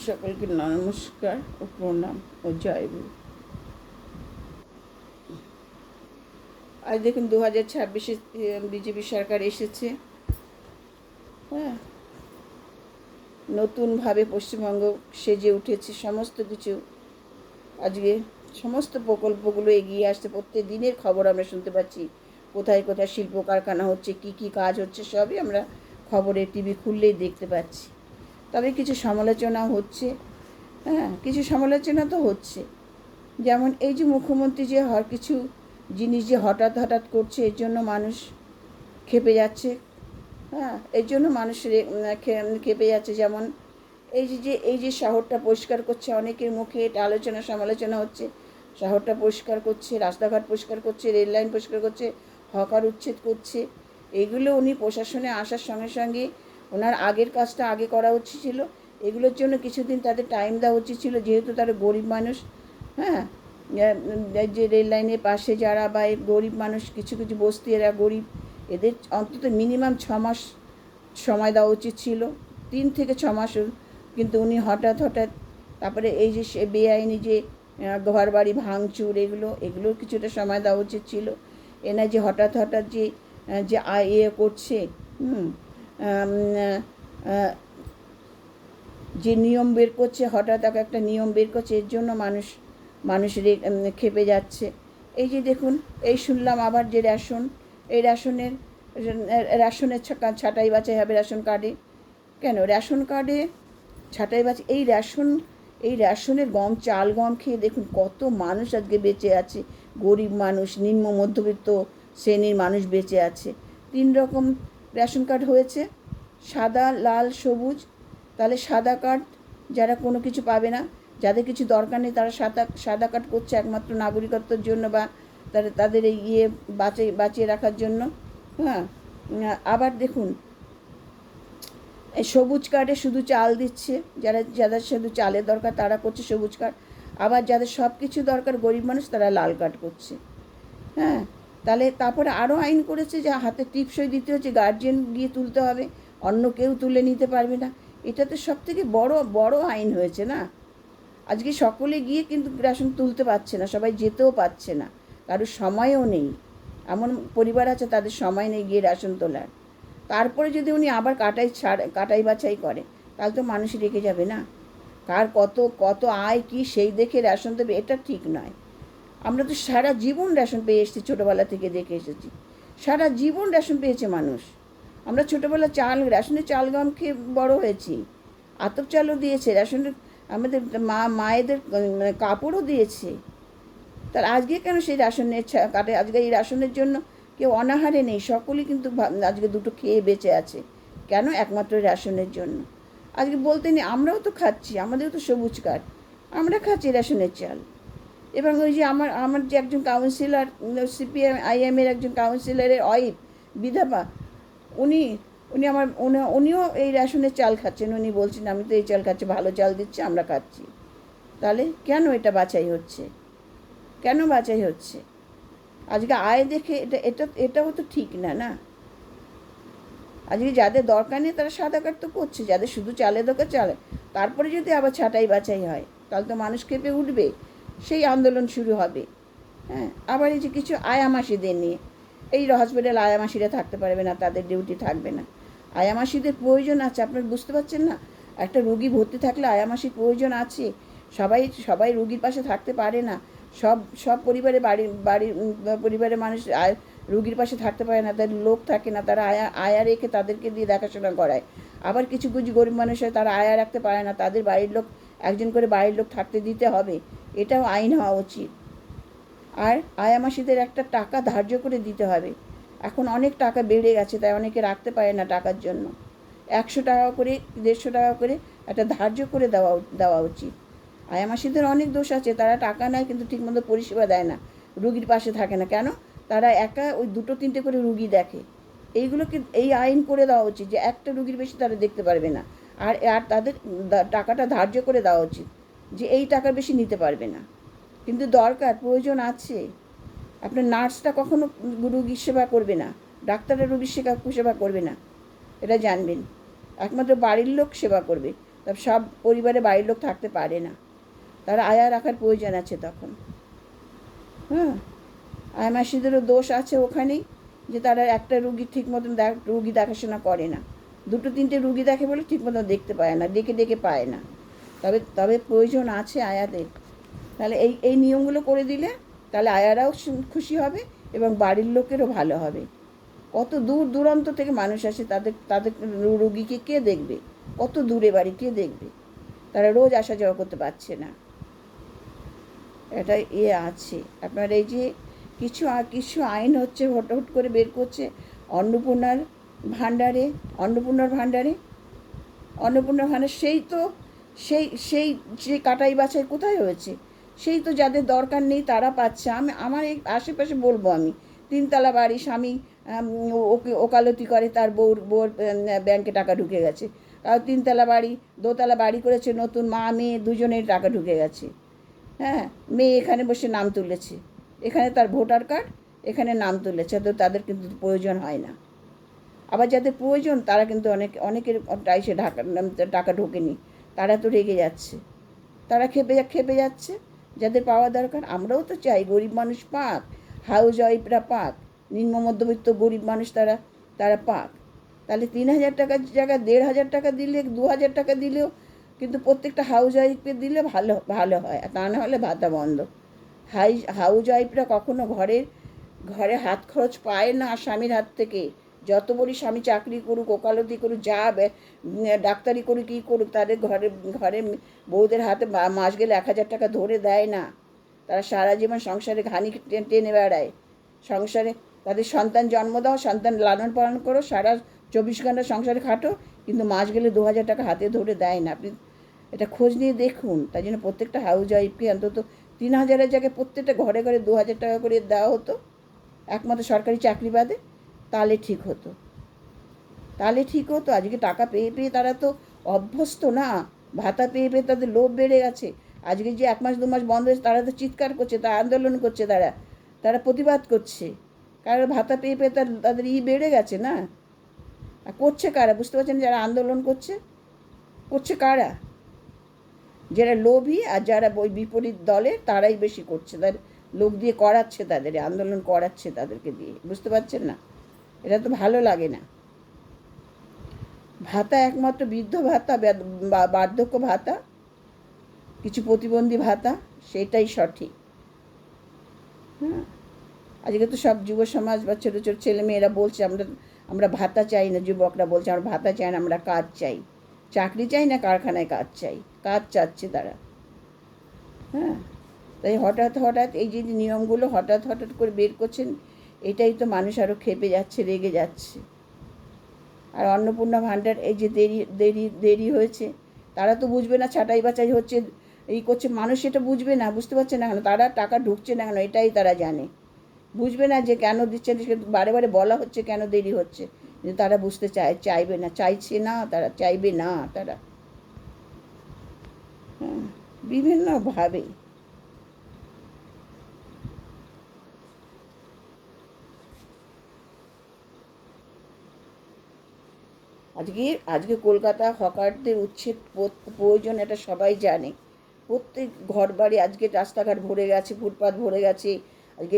সকলকে নমস্কার ও প্রণাম ও জয় গুরু। আজ দেখুন 2026-এ বিজেপি সরকার এসেছে। হ্যাঁ, নতুনভাবে পশ্চিমবঙ্গ সেজে উঠেছে। সমস্ত কিছু আজকে সমস্ত প্রকল্পগুলো এগিয়ে আসছে। প্রত্যেক দিনের খবর আমরা শুনতে পাচ্ছি, কোথায় কোথায় শিল্প কারখানা হচ্ছে, কি কাজ হচ্ছে, সবই আমরা খবরে টিভি খুললেই দেখতে পাচ্ছি। তবে কিছু সমালোচনা হচ্ছে। হ্যাঁ, কিছু সমালোচনা তো হচ্ছে, যেমন এই যে মুখ্যমন্ত্রী যে কিছু জিনিস যে হঠাৎ হঠাৎ করছে, এর জন্য মানুষ ক্ষেপে যাচ্ছে। হ্যাঁ, এর জন্য মানুষ ক্ষেপে যাচ্ছে। যেমন এই যে শহরটা পরিষ্কার করছে, অনেকের মুখে এটা আলোচনা সমালোচনা হচ্ছে। শহরটা পরিষ্কার করছে, রাস্তাঘাট পরিষ্কার করছে, রেল লাইন পরিষ্কার করছে, হকার উচ্ছেদ করছে। এগুলো উনি প্রশাসনে আসার সঙ্গে সঙ্গে ওনার আগের কাজটা আগে করা উচিত ছিল। এগুলোর জন্য কিছুদিন তাদের টাইম দেওয়া উচিত ছিল, যেহেতু তারা গরিব মানুষ। হ্যাঁ, যে রেল লাইনের পাশে যারা বা গরিব মানুষ, কিছু কিছু বস্তি এরা গরিব, এদের অন্তত মিনিমাম 6 মাস সময় দেওয়া উচিত ছিল, 3 থেকে 6 মাস। কিন্তু উনি হঠাৎ তারপরে এই যে বেআইনি যে ঘর বাড়ি ভাঙচুর, এগুলোর কিছুটা সময় দেওয়া উচিত ছিল। এনা যে হঠাৎ যে যে করছে, যে নিয়ম বের করছে, হঠাৎ একটা নিয়ম বের করছে, এর জন্য মানুষ ক্ষেপে যাচ্ছে। এই যে দেখুন, এই শুনলাম আবার যে রেশনের ছাঁটাই বাছাই হবে রেশন কার্ডে। কেন রেশন কার্ডে ছাঁটাই বাছাই? এই রেশনের চাল গম খেয়ে দেখুন কত মানুষ আজকে বেঁচে আছে। গরিব মানুষ, নিম্ন মধ্যবিত্ত শ্রেণীর মানুষ বেঁচে আছে। 3 রকম রেশন কার্ড হয়েছে, সাদা, লাল, সবুজ। তাহলে সাদা কার্ড যারা কোনো কিছু পাবে না, যাদের কিছু দরকার নেই, তারা সাদা কার্ড করছে একমাত্র নাগরিকত্বের জন্য, বা তাদের এই বাঁচিয়ে রাখার জন্য। হ্যাঁ, আবার দেখুন এই সবুজ কার্ডে শুধু চাল দিচ্ছে, যাদের শুধু চালের দরকার তারা করছে সবুজ কার্ড। আবার যাদের সব কিছু দরকার, গরিব মানুষ, তারা লাল কার্ড করছে। হ্যাঁ, তাহলে তারপরে আরও আইন করেছে যে হাতে টিপসই দিতে হচ্ছে, গার্জিয়ান গিয়ে তুলতে হবে, অন্য কেউ তুলে নিতে পারবে না। এটা তো সব থেকে বড় আইন হয়েছে না। আজকে সকলে গিয়ে কিন্তু রেশন তুলতে পারছে না, সবাই যেতেও পারছে না, কারোর সময়ও নেই। এমন পরিবার আছে তাদের সময় নেই গিয়ে রেশন তোলার। তারপরে যদি উনি আবার কাটাই বাছাই করে, তাহলে তো মানুষ রেখে যাবে না। কার কত আয় কি সেই দেখে রেশন দেবে, এটা ঠিক নয়। আমরা তো সারা জীবন রেশন পেয়ে এসেছি, ছোটোবেলা থেকে দেখে এসেছি। সারা জীবন রেশন পেয়েছে মানুষ। আমরা ছোটোবেলা রেশনের চাল গম খেয়ে বড়ো হয়েছি। আতপ চালও দিয়েছে, রেশনের আমাদের মায়েদের কাপড়ও দিয়েছে। তার আজকে কেন সেই রেশনের কাটে? আজকে এই রেশনের জন্য কেউ অনাহারে নেই, সকলেই কিন্তু আজকে দুটো খেয়ে বেঁচে আছে। কেন? একমাত্র রেশনের জন্য। আজকে বলতে নেই, আমরাও তো খাচ্ছি, আমাদেরও তো সবুজ কার্ড, আমরা খাচ্ছি রেশনের চাল। এবং ওই যে আমার যে একজন কাউন্সিলর, CPIM-এর একজন কাউন্সিলরের ওয়াইফ, বিধবা, উনি উনিও এই রেশনের চাল খাচ্ছেন। উনি বলছেন, আমি তো এই চাল খাচ্ছি, ভালো চাল দিচ্ছে, আমরা খাচ্ছি। তাহলে কেন এটা বাছাই হচ্ছে? কেন বাছাই হচ্ছে? আজকে আয় দেখে এটাও তো ঠিক না। আজকে যাদের দরকার নেই তারা সাদা কার্ড তো করছে, যাদের শুধু চালের দরকার চালে। তারপরে যদি আবার ছাঁটাই বাছাই হয়, তাহলে তো মানুষ ক্ষেপে উঠবে, সেই আন্দোলন শুরু হবে। হ্যাঁ, আবার এই যে কিছু আয়ামাসিদের নিয়ে, এই হসপিটাল আয়ামাসিরা থাকতে পারবে না, তাদের ডিউটি থাকবে না। আয়ামাসিদের প্রয়োজন আছে, আপনারা বুঝতে পারছেন না? একটা রুগী ভর্তি থাকলে আয়ামাসির প্রয়োজন আছে। সবাই রুগীর পাশে থাকতে পারে না। সব পরিবারের মানুষ রুগীর পাশে থাকতে পারে না, তাদের লোক থাকে না, তারা আয়া রেখে তাদেরকে দিয়ে দেখাশোনা করায়। আবার কিছু গরিব মানুষ হয়, তারা আয়া রাখতে পারে না, তাদের বাড়ির লোক, একজন করে বাড়ির লোক থাকতে দিতে হবে। এটাও আইন হওয়া উচিত। আর আয়ামাসিদের একটা টাকা ধার্য করে দিতে হবে। এখন অনেক টাকা বেড়ে গেছে, তাই অনেকে রাখতে পারে না টাকার জন্য। 100 টাকা করে, 150 টাকা করে একটা ধার্য করে দেওয়া উচিত। আয়ামাসিদের অনেক দোষ আছে, তারা টাকা নেয় কিন্তু ঠিকমতো পরিষেবা দেয় না, রুগীর পাশে থাকে না। কেন? তারা একা ওই 2-3টে করে রুগী দেখে। এই আইন করে দেওয়া উচিত যে একটা রুগীর বেশি তারা দেখতে পারবে না। আর তাদের টাকাটা ধার্য করে দেওয়া উচিত যে এই টাকার বেশি নিতে পারবে না। কিন্তু প্রয়োজন আছে। আপনার নার্সটা কখনো রুগীর সেবা করবে না, ডাক্তাররা রুগীর সেবা করবে না, এটা জানবেন। একমাত্র বাড়ির লোক সেবা করবে। তবে সব পরিবারে বাড়ির লোক থাকতে পারে না, তারা আয়া রাখার প্রয়োজন আছে তখন। হ্যাঁ, আয়া মাসিদেরও দোষ আছে ওখানেই, যে তারা একটা রুগী ঠিক মতন রুগী দেখাশোনা করে না, দুটো তিনটে রুগী দেখে বলে ঠিক মতন দেখতে পায় না, ডেকে ডেকে পায় না। তবে তবে প্রয়োজন আছে আয়াদের। তাহলে এই এই নিয়মগুলো করে দিলে তাহলে আয়ারাও খুশি হবে এবং বাড়ির লোকেরও ভালো হবে। কত দূর দূরান্ত থেকে মানুষ আসে, তাদের তাদের রুগীকে কে দেখবে? কত দূরে বাড়ি, কে দেখবে? তারা রোজ আসা যাওয়া করতে পারছে না। এটা আছে আপনার এই যে কিছু কিছু আইন হচ্ছে, হট করে বের করছে অন্নপূর্ণার ভাণ্ডারে। অন্নপূর্ণার ভাণ্ডারে সেই তো সেই সেই যে কাটাই বাছাই কোথায় হয়েছে? সেই তো যাদের দরকার নেই তারা পাচ্ছে। আমার এই আশেপাশে বলবো, আমি তিনতলা বাড়ি, স্বামী ওকে ওকালতি করে, তার বউর ব্যাংকে টাকা ঢুকে গেছে। আর তিনতলা বাড়ি, দোতলা বাড়ি করেছে নতুন, মা মেয়ে দুজনের টাকা ঢুকে গেছে। হ্যাঁ, মেয়ে এখানে বসে নাম তুলেছে, এখানে তার ভোটার কার্ড, এখানে নাম তুলেছে, তো তাদের কিন্তু প্রয়োজন হয় না। আবার যাদের প্রয়োজন তারা কিন্তু অনেকের এসে টাকা ঢোকেনি, তারা তো রেগে যাচ্ছে, তারা খেপে যাচ্ছে। যাদের পাওয়া দরকার, আমরাও তো চাই গরিব মানুষ পাক, হাউস ওয়াইফরা পাক, নিম্ন মধ্যবিত্ত গরিব মানুষ তারা পাক। তাহলে 3,000 টাকার জায়গায় 1,500 টাকা দিলে, 2,000 টাকা দিলেও কিন্তু প্রত্যেকটা হাউস ওয়াইফকে দিলে ভালো হয়। তা না হলে ভাতা বন্ধ। হাউস ওয়াইফরা কখনো ঘরে হাত খরচ পায় না স্বামীর হাত থেকে। যত বলি স্বামী চাকরি করুক, ওকালতি করুক, যা ডাক্তারি করুক, কী করুক, তাদের ঘরে বউদের হাতে মাস গেলে 1,000 টাকা ধরে দেয় না। তারা সারা জীবন সংসারে ঘানি টেনে বেড়ায়। সংসারে তাদের সন্তান জন্ম দাও, সন্তান লালন পালন করো, সারা 24 ঘন্টা সংসারে খাটো, কিন্তু মাস গেলে 2,000 টাকা হাতে ধরে দেয় না। আপনি এটা খোঁজ নিয়ে দেখুন। তাই জন্য প্রত্যেকটা হাউস ওয়াইফকে অন্তত 3,000-এর জায়গায় প্রত্যেকটা ঘরে ঘরে 2,000 টাকা করে দেওয়া হতো, একমাত্র সরকারি চাকরি বাদে। তাহলে ঠিক হতো, আজকে টাকা পেয়ে পেয়ে তারা তো অভ্যস্ত না, ভাতা পেয়ে পেয়ে তাদের লোভ বেড়ে গেছে। আজকে যে 1 মাস 2 মাস বন্ধ হয়েছে, তারা তো চিৎকার করছে, তারা আন্দোলন করছে, তারা প্রতিবাদ করছে, কারণ ভাতা পেয়ে পেয়ে তাদের বেড়ে গেছে না। আর করছে কারা বুঝতে পারছেন? যারা আন্দোলন করছে কারা? যারা লোভী আর যারা ওই বিপরীত দলের, তারাই বেশি করছে, তাদের লোক দিয়ে করাচ্ছে, তাদের আন্দোলন করাচ্ছে তাদেরকে দিয়ে। বুঝতে পারছেন না? এটা তো ভালো লাগে না। ভাতা একমাত্র বৃদ্ধ ভাতা, বার্ধক্য ভাতা, কিছু প্রতিবন্ধী ভাতা, সেটাই সঠিক। হ্যাঁ, আজকে তো সব যুব সমাজ বা ছোটো ছোটো ছেলেমেয়েরা বলছে আমরা ভাতা চাই না। যুবকরা বলছে আমরা ভাতা চাই না, আমরা কাজ চাই। চাকরি চাই না, কারখানায় কাজ চাই, কাজ চাচ্ছে তারা। হ্যাঁ, তাই হঠাৎ এই যে নিয়মগুলো হঠাৎ করে বের করছেন, এটাই তো মানুষ আরও খেপে যাচ্ছে, রেগে যাচ্ছে। আর অন্নপূর্ণা ভাণ্ডার এই যে দেরি হয়েছে, তারা তো বুঝবে না ছাঁটাই বাছাই হচ্ছে, এই করছে, মানুষ এটা বুঝবে না। বুঝতে পারছে না কেন তারা টাকা ঢুকছে না কেন, এটাই তারা জানে। বুঝবে না যে কেন দিচ্ছে, বারে বারে বলা হচ্ছে কেন দেরি হচ্ছে, কিন্তু তারা বুঝতে চাইবে না, চাইবে না তারা। হ্যাঁ, বিভিন্নভাবে। আজকে কলকাতা হকারদের উচ্ছেদ প্রয়োজন, এটা সবাই জানে। প্রত্যেক ঘর বাড়ি আজকে রাস্তাঘাট ভরে গেছে, ফুটপাত ভরে গেছে। আজকে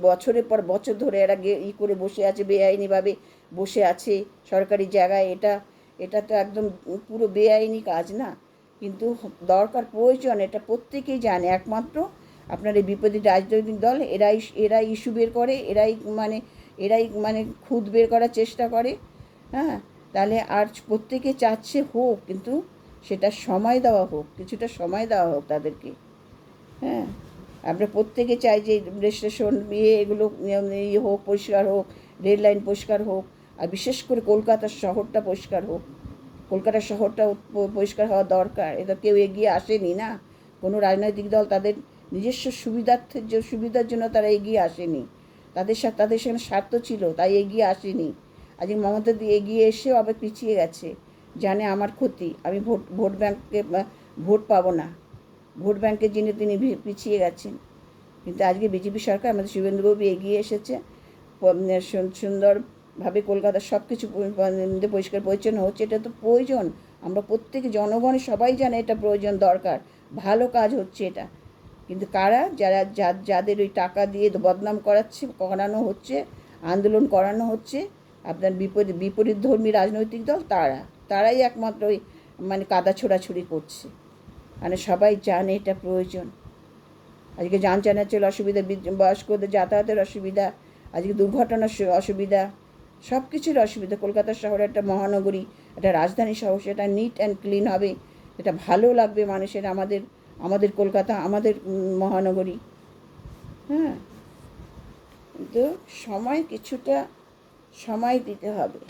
বছরের পর বছর ধরে এরা করে বসে আছে, বেআইনিভাবে বসে আছে সরকারি জায়গায়। এটা তো একদম পুরো বেআইনি কাজ না, কিন্তু দরকার, প্রয়োজন, এটা প্রত্যেকেই জানে। একমাত্র আপনার এই বিপরীত রাজনৈতিক দল, এরাই ইস্যু বের করে, এরাই খুঁত বের করার চেষ্টা করে। হ্যাঁ, তাহলে আর প্রত্যেকে চাচ্ছে হোক, কিন্তু সেটা সময় দেওয়া হোক, কিছুটা সময় দেওয়া হোক তাদেরকে। হ্যাঁ, আমরা প্রত্যেকে চাই যে রেজিস্ট্রেশন এগুলো হোক, পরিষ্কার হোক, রেল লাইন পরিষ্কার হোক, আর বিশেষ করে কলকাতার শহরটা পরিষ্কার হোক। কলকাতার শহরটা পরিষ্কার হওয়া দরকার। এটা কেউ এগিয়ে আসেনি না, কোনো রাজনৈতিক দল তাদের নিজস্ব সুবিধার জন্য তারা এগিয়ে আসেনি। তাদের সঙ্গে স্বার্থ ছিল, তাই এগিয়ে আসেনি। আজকে মমতা দিয়ে এগিয়ে এসেও আবার পিছিয়ে গেছে, জানে আমার ক্ষতি, আমি ভোট ব্যাংকে ভোট পাবো না, ভোট ব্যাংকের জন্য তিনি পিছিয়ে গেছেন। কিন্তু আজকে বিজেপি সরকার, আমাদের শুভেন্দুবাবু এগিয়ে এসেছে, সুন্দরভাবে কলকাতার সব কিছু পরিষ্কার পরিচ্ছন্ন হচ্ছে। এটা তো প্রয়োজন, আমরা প্রত্যেকে জনগণের সবাই জানে এটা প্রয়োজন, দরকার, ভালো কাজ হচ্ছে এটা। কিন্তু কারা, যারা যাদের ওই টাকা দিয়ে বদনাম করানো হচ্ছে, আন্দোলন করানো হচ্ছে, আপনার বিপরীত ধর্মী রাজনৈতিক দল, তারাই একমাত্র ওই মানে কাদা ছোড়াছুড়ি করছে। মানে সবাই জানে এটা প্রয়োজন। আজকে যান চলাচল অসুবিধা, বয়স্কদের যাতায়াতের অসুবিধা, আজকে দুর্ঘটনার অসুবিধা, সব কিছুর অসুবিধা। কলকাতা শহর একটা মহানগরী, একটা রাজধানী শহর, সেটা নিট অ্যান্ড ক্লিন হবে, এটা ভালো লাগবে মানুষের, আমাদের কলকাতা, আমাদের মহানগরী। হ্যাঁ, কিন্তু কিছুটা সময় দিতে হবে।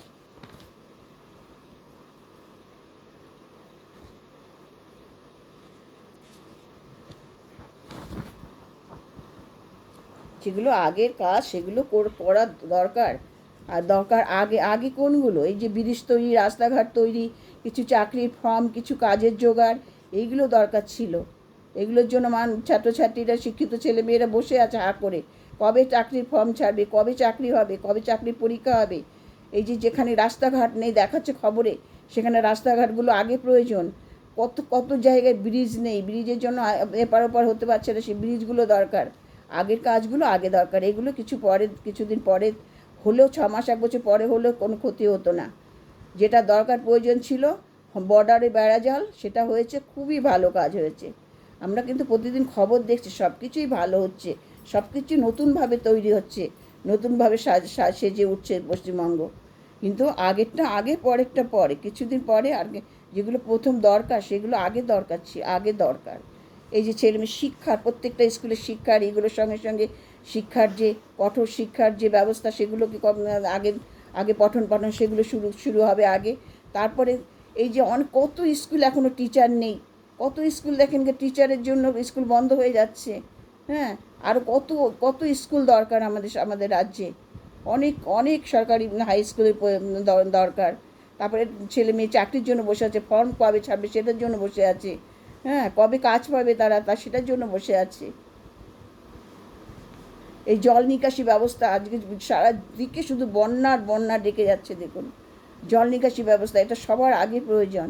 যেগুলো আগের কাজ সেগুলো করা দরকার। আর আগে কোনগুলো, এই যে ব্রিজ তৈরি, রাস্তাঘাট তৈরি, কিছু চাকরির ফর্ম, কিছু কাজের জোগাড়, এইগুলো দরকার ছিল। এগুলোর জন্য ছাত্রছাত্রীরা, শিক্ষিত ছেলেমেয়েরা বসে আছে হা করে, কবে চাকরির ফর্ম ছাড়বে, কবে চাকরি হবে, কবে চাকরির পরীক্ষা হবে। এই যেখানে রাস্তাঘাট নেই দেখাচ্ছে খবরে, সেখানে রাস্তাঘাটগুলো আগে প্রয়োজন। কত জায়গায় ব্রিজ নেই, ব্রিজের জন্য এপার ওপার হতে পারছে না, সেই ব্রিজগুলো দরকার। আগের কাজগুলো আগে দরকার, এগুলো কিছুদিন পরে হলেও, 6 মাস 1 বছর পরে হলেও কোনো ক্ষতি হতো না। যেটা দরকার প্রয়োজন ছিল, বর্ডারে বেড়াজাল, সেটা হয়েছে, খুবই ভালো কাজ হয়েছে। আমরা কিন্তু প্রতিদিন খবর দেখছি, সব কিছুই ভালো হচ্ছে, সব কিছু নতুনভাবে তৈরি হচ্ছে, নতুনভাবে সেজে উঠছে পশ্চিমবঙ্গ। কিন্তু আগেরটা আগে, পরেরটা পরে, কিছুদিন পরে। আর যেগুলো প্রথম দরকার সেগুলো আগে দরকার। এই যে ছেলেমেয়ে শিক্ষার, প্রত্যেকটা স্কুলের শিক্ষার, এগুলোর সঙ্গে সঙ্গে শিক্ষার যে কঠোর শিক্ষার যে ব্যবস্থা, সেগুলোকে আগে পঠন সেগুলো শুরু হবে আগে। তারপরে এই যে কত স্কুল এখনও টিচার নেই, কত স্কুল দেখেন টিচারের জন্য স্কুল বন্ধ হয়ে যাচ্ছে। হ্যাঁ, আরও কত স্কুল দরকার আমাদের রাজ্যে, অনেক সরকারি হাই স্কুলের দরকার। তারপরে ছেলে মেয়ে চাকরির জন্য বসে আছে, ফর্ম কবে ছাড়বে সেটার জন্য বসে আছে। হ্যাঁ, কবে কাজ পাবে তারা সেটার জন্য বসে আছে। এই জল নিকাশি ব্যবস্থা, আজকে সারা দিকে শুধু বন্যা ডেকে যাচ্ছে। দেখুন, জল নিকাশি ব্যবস্থা, এটা সবার আগে প্রয়োজন।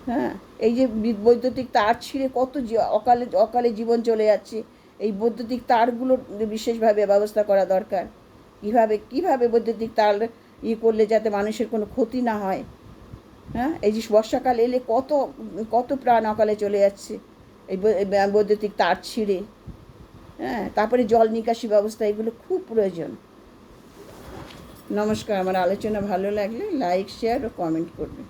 হ্যাঁ, এই যে বৈদ্যুতিক তার ছিঁড়ে কত অকালে জীবন চলে যাচ্ছে, এই বৈদ্যুতিক তারগুলোর বিশেষভাবে ব্যবস্থা করা দরকার। কিভাবে বৈদ্যুতিক তার করলে যাতে মানুষের কোনো ক্ষতি না হয়। হ্যাঁ, এই যে বর্ষাকাল এলে কত প্রাণ অকালে চলে যাচ্ছে এই বৈদ্যুতিক তার ছিঁড়ে। হ্যাঁ, তারপরে জল নিকাশি ব্যবস্থা, এগুলো খুব প্রয়োজন। নমস্কার, আমার আলোচনা ভালো লাগলে লাইক, শেয়ার ও কমেন্ট করবেন।